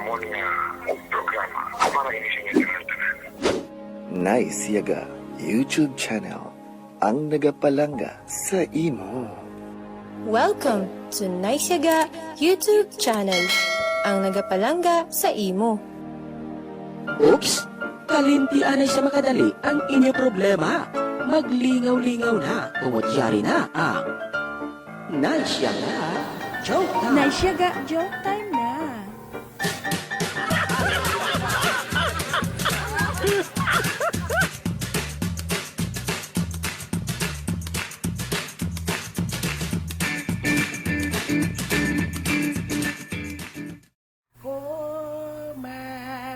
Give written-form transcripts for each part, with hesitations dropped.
amon nga og programa para ini sa inyo tanan. Nice Yaga YouTube channel ang nagapalanga sa imo. Welcome to Naisyaga YouTube channel, ang nagapalanga sa imo. Oops! Kalintian ay sa makadali ang inyo problema. Maglingaw-lingaw na, umutyari na ang Naisyaga Joke Time. Naisyaga joke time na.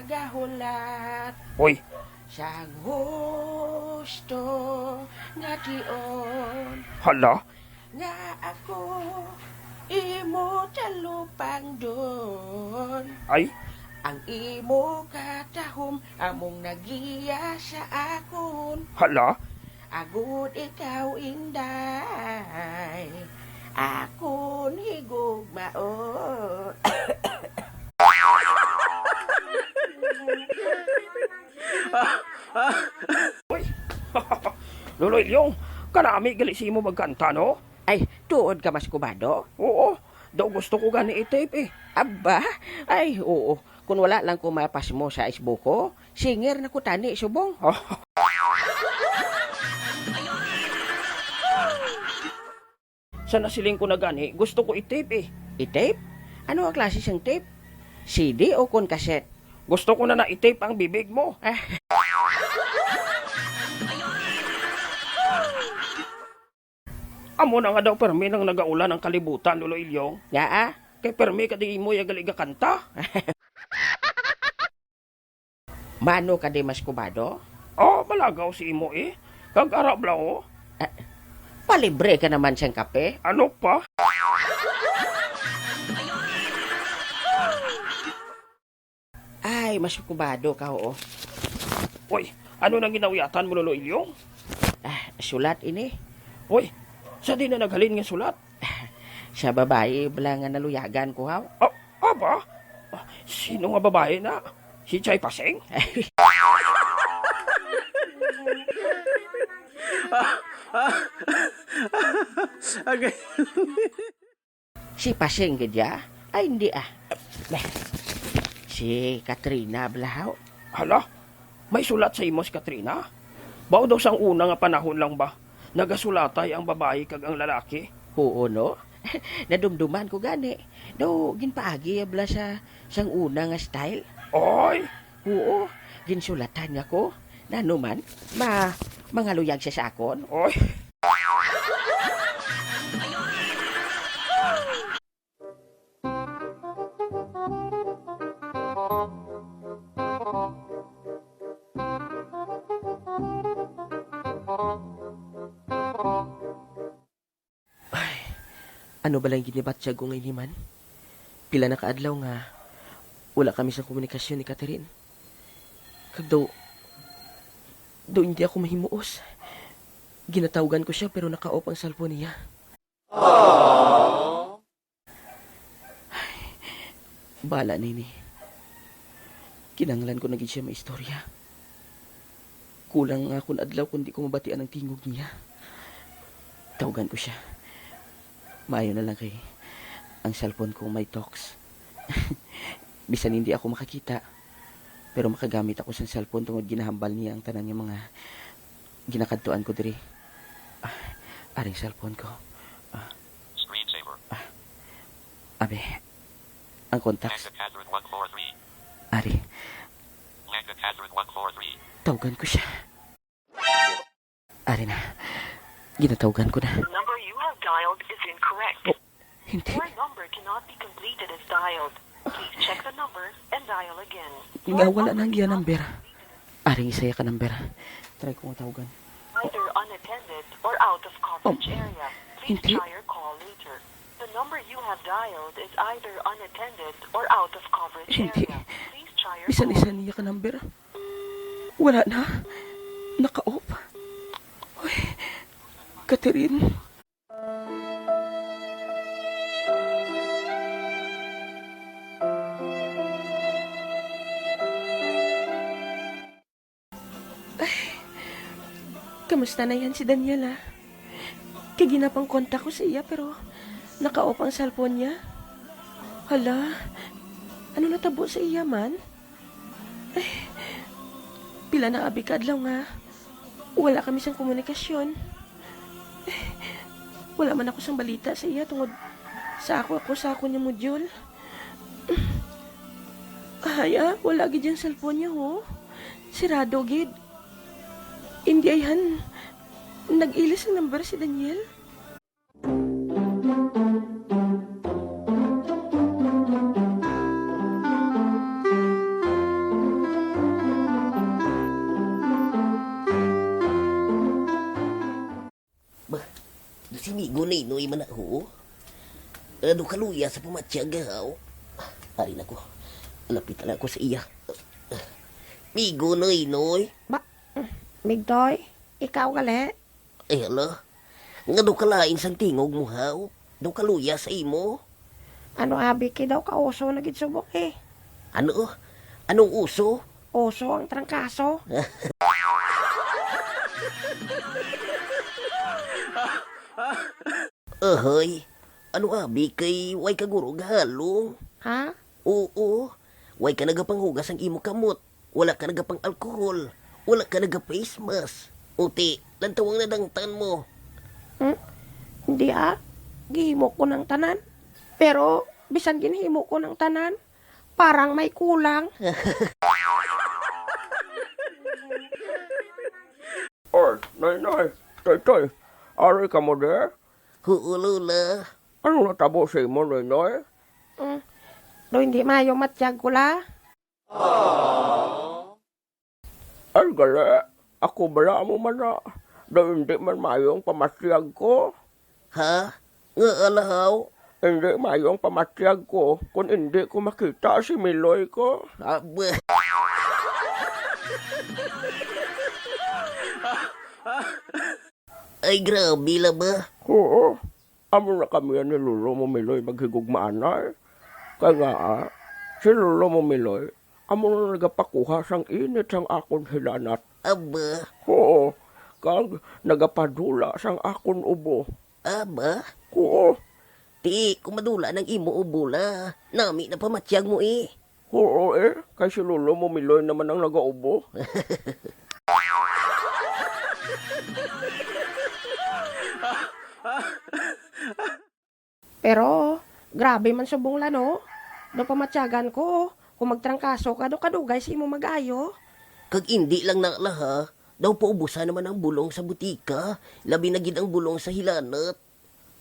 Magahulat Hoy, sa gusto nga dion hala, nga ako imo talupang doon. ay, Ang imo katahom among nagiya sa akon. hala, Agud ikaw inday, akon higugmaon. hoy. Luloy Ilyong, kanami gali si mo magkanta, no? Ay, tuod ka mas kubado? Oo, daw gusto ko gani i-tape eh. Aba, ay oo. Kung wala lang ko mapas mo sa Facebook ko, singer na ko tani subong. Sa nasiling ko na gani, gusto ko i-tape eh. I-tape? Ano ang klase siyang tape? CD o kon cassette? Gusto ko na i-tape ang bibig mo. Amo na nga daw permi nang nagaulan ang kalibutan, Luloy Ilyong. Nga ah? Kay permi ka di mo yagali ka kanta. Mano ka di mas kubado? Oh, malagaw si imo eh. Kag-arab lang oh. Palibre ka naman siyang kape. Ano pa? Ay, mas kubado ka oo. Hoy, ano nang ginawiyatan mo, Luloy Ilyong? Sulat ini. Hoy, sa di na naghalin nga sulat? Sa babae, bala nga naluyagan ko haw. Aba? Sino nga babae na? Si Chay Paseng? Okay. Si Paseng gadya? Ay, hindi ah. Si Katrina blahaw. Hala, may sulat sa imo si Katrina? Bao daw sang una nga panahon lang ba? Nagasulatay ang babae kag ang lalaki? Oo, no? Nadumduman ko gani. Do, ginpaagi abla sa sang una nga style. Oy, Oo, ginsulatan nga ko. Nanuman, mangaluyag siya sa akon. oy. Ano ba lang ginibat siya kung man? Pila na kaadlaw nga, wala kami sa komunikasyon ni Catherine. Kag daw hindi ako mahimuos. Ginatawgan ko siya pero naka-off ang cellphone niya. Ay, bala nini. Kinanglan ko naging siya maistorya. Kulang nga akong adlaw kundi ko mabatian ang tingog niya. Tawagan ko siya. Maayo na lang kay ang cellphone ko may talks. Bisan hindi ako makakita, pero makagamit ako sa cellphone tungod ginahambal niya ang tanan niya mga ginakadtuan ko diri. Aring cellphone ko. Screensaver. Abe, ang contacts. Magna Catherine 143. Ari, Magna Catherine 143. tawagan ko siya. Ari na, ginatawagan ko na. The number you have dialed is incorrect. Hindi, Your number cannot be completed as dialed. Please check the number and dial again. nga wala nang iya number. Aring isaya ka number. Try ko tawagan. Either unattended or out of coverage area. Please hindi. try your call later. The number you have dialed is either unattended or out of coverage Hindi. area. Please try your Isa-isa niya ka number. Wala na. Naka-off. Uy, Catherine. Kamusta na yan si Daniela? Kaya ginapang kontak ko sa iya pero naka-off ang cellphone niya. Hala, ano natabo sa iya man? Ay, pila na abi kadlaw nga. Wala kami sang komunikasyon. Ay, wala man ako sang balita sa iya tungod sa ako niya module. Ay, wala gid yung cellphone niya ho. Sirado gid. Hindi ayan. Nag-ilis ang number si Daniel. Si Migo na inoy man ako. Ano kaluya sa pamatsyaga, ho? Ari na ko. Lapit na ako sa iya. Migo na inoy. Migdoy, ikaw gali? Ay, hala. Nga do kalain sang tingog mo, ha? Do kaluya sa imo. Ano abi ki daw ka oso na gid subok eh. Ano? Anong uso? Oso ang trangkaso. Ahoy. Ano abi kay way kaguro gahalong? Ha? Oo. Way ka nagapanghugas ang imo kamot. Wala ka nagapang alkohol. Wala ka nagapa-face mask. Uti, lantawang nadangtan mo. Hindi gihimo ko ng tanan. Pero bisan ginhimo ko ng tanan, parang may kulang. Oy, nay. Tay. Ari ka mo de? Oo, Lola. Ano natabo sa imo, nay? Do hindi mayo matiyag ko la. Ay, gala. Ako bala mo man na. Daw hindi man mayong pamasyag ko. Ha? Nga alahaw? Hindi mayong pamasyag ko kung hindi ko makita si Miloy ko. Aba. Ay, grabe la ba? Oo. Amo na kami ni Lolo mo Miloy maghigugmaan na. Kaya nga, si Lolo mo Miloy, amo na nagapakuha sang init sang akon hilanat. Aba. Oo. Kag nagapadula sang akon ubo. Aba? Oo. Ti, kumadula ng imo ubula. Nami na pamatyag mo eh. Oo kay si Lolo mo Miloy naman ang nagaubo. Pero grabe man subong la no. Do pamatyagan ko. Kung magtrangkaso ka do kadugay si imo magayo. Kag hindi lang nakalaha, daw paubusan naman ang bulong sa butika. Labi na gid ang bulong sa hilanat.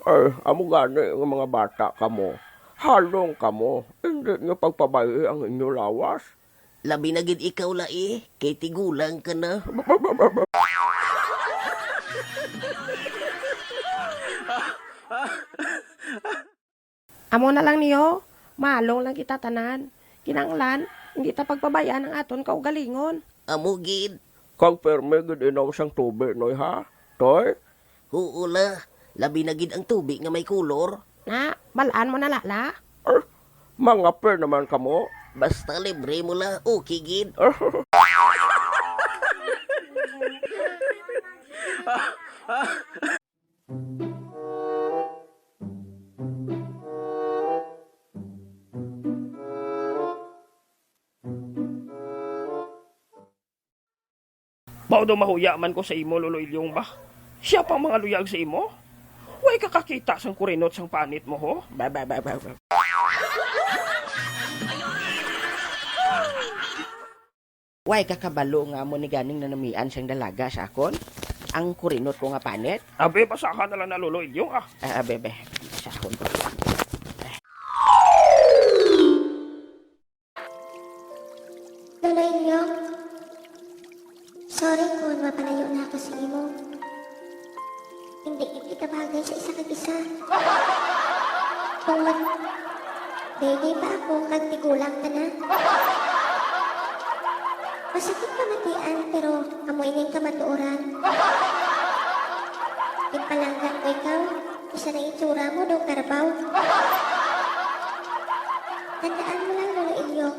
Ay, amo gani ng mga bata kamo. Halong kamo. Hindi nyo pagpabayi ang inyo lawas. Labi na gid ikaw la eh, kay tigulang ka na. Amo na lang niyo. Malong lang kita tanan. Kinanglan, hindi ta pagpabayaan ang aton kaugalingon. Amo gid. Kag perme gid inaw sang tubig noy ha? Toy? Oo la, labi na gid ang tubig nga may kulor. Na, balaan mo na lala. Mga per naman kamo. Basta libre mo la, okay gid. Mao daw mahuya man ko sa imo, Lolo Ilyong ba? Siya pang mga luyag sa imo? Way kakakita sang kurinot sang panit mo, ho? Ba. Way kakabalo nga mo ni ganing nanamian siyang dalaga sa akon. Ang kurinot ko nga panet. Abe, pasaka na lang na, Lolo Ilyong, ah. Bebe, sa akon ko. Lolo Ilyong, sorry kung mapalayo na ako sa imo. Hindi kita bagay sa isa kag isa. Kung baby pa ako, kag tigulang ka na. Masakit pamatian, pero amoy ning kamatuoran. Ipalangga ko ikaw, isa na itsura mo do karbaw. Tandaan mo lang, Lolo Ilyong,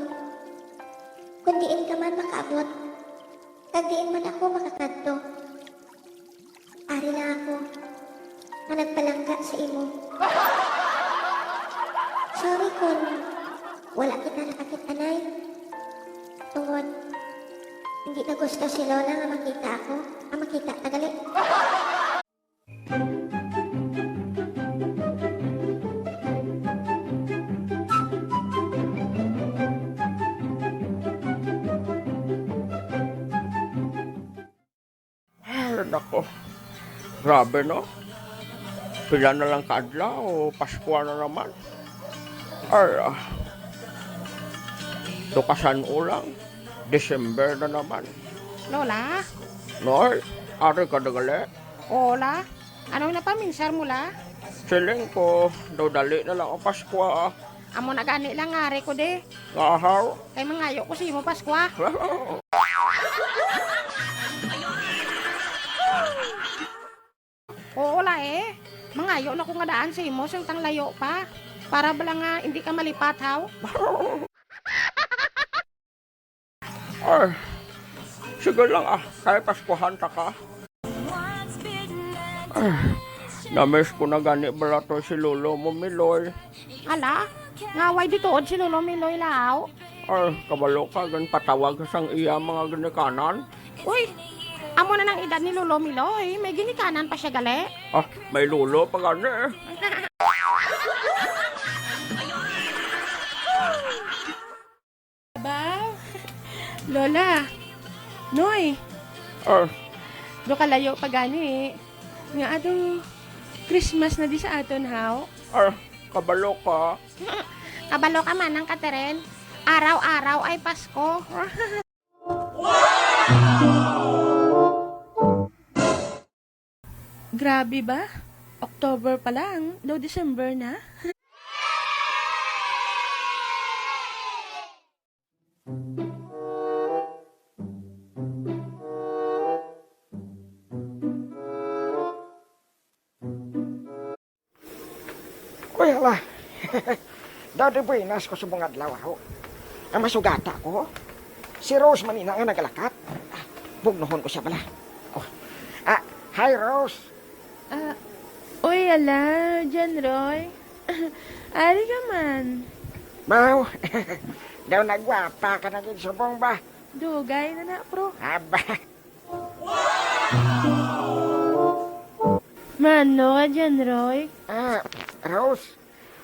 kung diin ka man makaabot, kag diin man ako makakadto, Ari na ako na nagpalangga sa imo. Sorry kung wala kita nakakitanay. Tungod, hindi na gusto si Lola nga makita ako. Nga makita tagali. Ay, nako. Grabe, no? Pila na lang kaadlaw, Pasko na naman. Ay, dukasan ulang. December na naman. Lola? Noy, ari ka dagali. Ola? Anong napaminsar mo la? Siling ko, daw dali na lang ang Pasko ah. Amo na gani lang ngari ko de. Ngahaw. Kay mangayo ko si mo Paskwa. Oo la eh. Mangayo na ko nga daan sa imo sultang layo pa. Para bala nga hindi ka malipat haw. Ay, sige lang ah, kaya Paskuhan ta ka. Ay, namiss ko na gani bala to si Lolo mo, Miloy. Ala, ngaway ditood si Lolo Miloy lao. Ay, kabalo ka, gan patawag sang iya mga ginikanan. Uy, amo na ng edad ni Lolo Miloy. May ginikanan pa siya gali. Ah, may Lolo pa gani eh. Baw. Lola. Noy. Ah, Do kalayo pa gani. Nga adong Christmas na di sa aton haw. kabalo ka. Kabalo ka man ng Kateren. Araw-araw ay Pasko. Grabe ba? October pa lang, daw December na. Kuya lah. Dati buenas ko sa mga adlaw ako. Ang masugata ko. Si Rose manina nga nagalakat. Bugnohon ko siya pala. Oh. Hi Rose. Uy, ala, John Roy. Ari ka man. Mau. Daw nagwapa ka na subong ba? Dugay na na, pro. Aba. Mano ka, John Roy? Rose.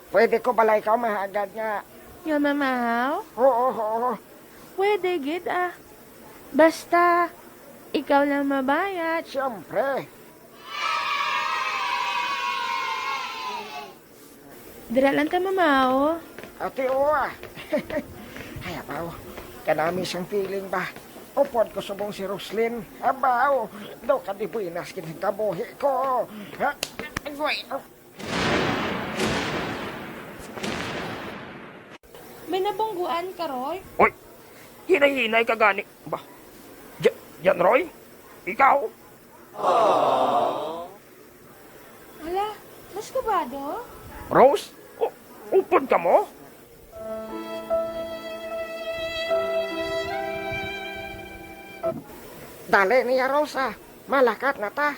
Pwede ko balay ikaw mahagad nga. Nga mamahaw? Oo. Pwede, gid Basta, ikaw lang mabayad. Siyempre. Dira lang ta mamaw. Ate Oa. Ay, abaw. Kanami siyang feeling ba? Upod ko subong si Roslyn. Abaw. Daw ka di buinas kinikabuhi ko. Ha? Agway. May nabungguan ka, Roy? Oy, hinay-hinay ka gani. Ba, Jan Roy? Ikaw? Ala, mas kabado? Rose? Upod ka mo? Dali niya, Rosa. Malakat na ta.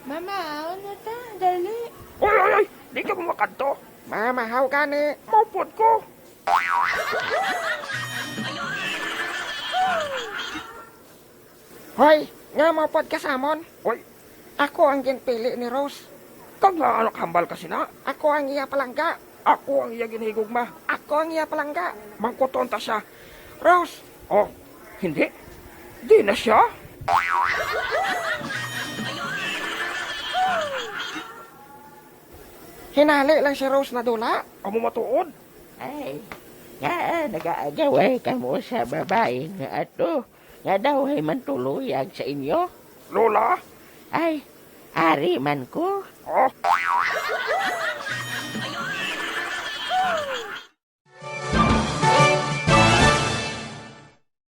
Mamaw na ta, dali. Oy, di ka kumakadto. Mamahaw gani. Maupod ko. Hoy, nga mapod ka samon. Oy, Ako ang ginpili ni Rose. kag nga anak hambal ka sina. Ako ang iya palangga. Ako ang iya ginhigugma. Ako ang iya palangga. Mangkuton ta siya. Rose, Oh, hindi. Di na siya. hinali lang si Rose na dula. Amo matuod. Ay, nga nag-aagaway ka mo sa babae nga ato. Nga daw ay mantuluyag sa inyo. Lola? Ay, ari man ko. Oh.